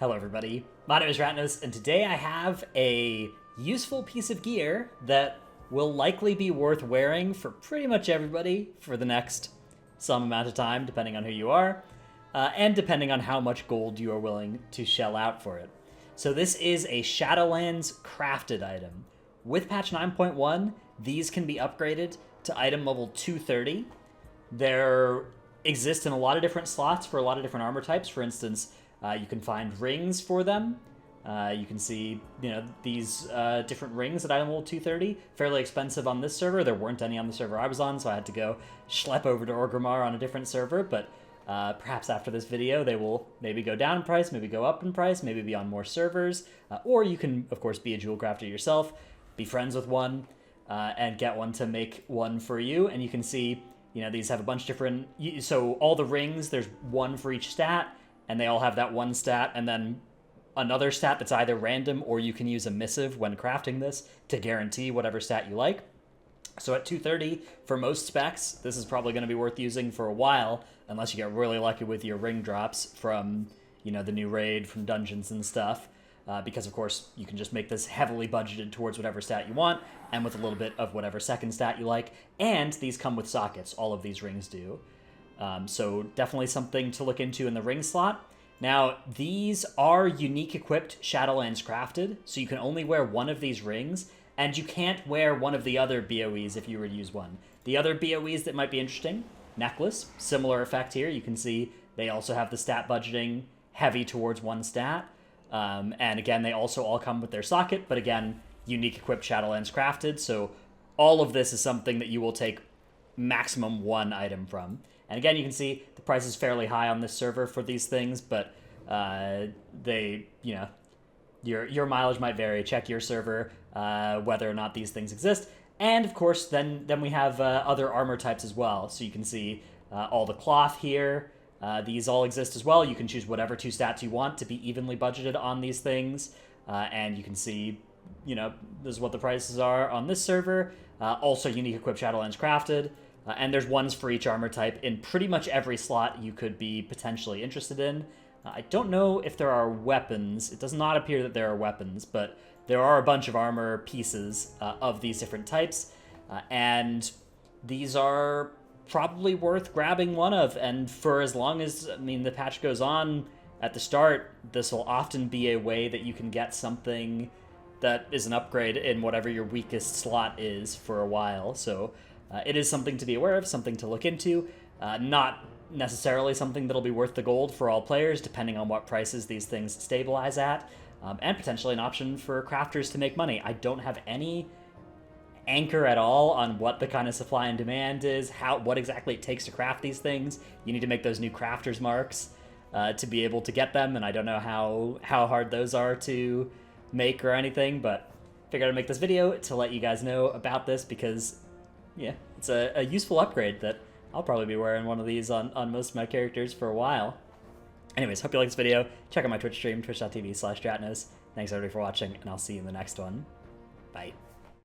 Hello everybody, my name is Ratnos, and today I have a useful piece of gear that will likely be worth wearing for pretty much everybody for the next some amount of time, depending on who you are, and depending on how much gold you are willing to shell out for it. So this is a Shadowlands Crafted item. With patch 9.1, these can be upgraded to item level 230. There exist in a lot of different slots for a lot of different armor types. For instance, you can find rings for them. You can see, these different rings at item level 230. Fairly expensive on this server. There weren't any on the server I was on, so I had to go schlep over to Orgrimmar on a different server. But perhaps after this video, they will maybe go down in price, maybe go up in price, maybe be on more servers. Or you can, of course, be a jewel crafter yourself, be friends with one, and get one to make one for you. And you can see, these have a bunch of different... So all the rings, there's one for each stat, and they all have that one stat, and then another stat that's either random or you can use a missive when crafting this to guarantee whatever stat you like. So at 230, for most specs, this is probably going to be worth using for a while, unless you get really lucky with your ring drops from, the new raid, from dungeons and stuff. Because, of course, you can just make this heavily budgeted towards whatever stat you want, and with a little bit of whatever second stat you like. And these come with sockets. All of these rings do. So definitely something to look into in the ring slot. Now, these are unique equipped Shadowlands Crafted, so you can only wear one of these rings, and you can't wear one of the other BOEs if you were to use one. The other BOEs that might be interesting, necklace, similar effect here. You can see they also have the stat budgeting heavy towards one stat. And again, they also all come with their socket, but again, unique equipped Shadowlands Crafted, so all of this is something that you will take maximum one item from. And again, you can see the price is fairly high on this server for these things, but your mileage might vary. Check your server, whether or not these things exist. And of course, then we have other armor types as well. So you can see all the cloth here. These all exist as well. You can choose whatever two stats you want to be evenly budgeted on these things. And you can see, this is what the prices are on this server. Also unique equipped Shadowlands Crafted. And there's ones for each armor type in pretty much every slot you could be potentially interested in. I don't know if there are weapons. It does not appear that there are weapons, but there are a bunch of armor pieces of these different types. And these are probably worth grabbing one of. And for as long as, the patch goes on at the start, this will often be a way that you can get something that is an upgrade in whatever your weakest slot is for a while. So it is something to be aware of, something to look into. Not necessarily something that'll be worth the gold for all players, depending on what prices these things stabilize at, and potentially an option for crafters to make money. I don't have any anchor at all on what the kind of supply and demand is, what exactly it takes to craft these things. You need to make those new crafters marks to be able to get them, and I don't know how hard those are to make or anything, but figured I'd make this video to let you guys know about this because, yeah, it's a useful upgrade that I'll probably be wearing one of these on most of my characters for a while. Anyways, hope you like this video. Check out my Twitch stream, twitch.tv/Dratnos. Thanks everybody for watching, and I'll see you in the next one. Bye.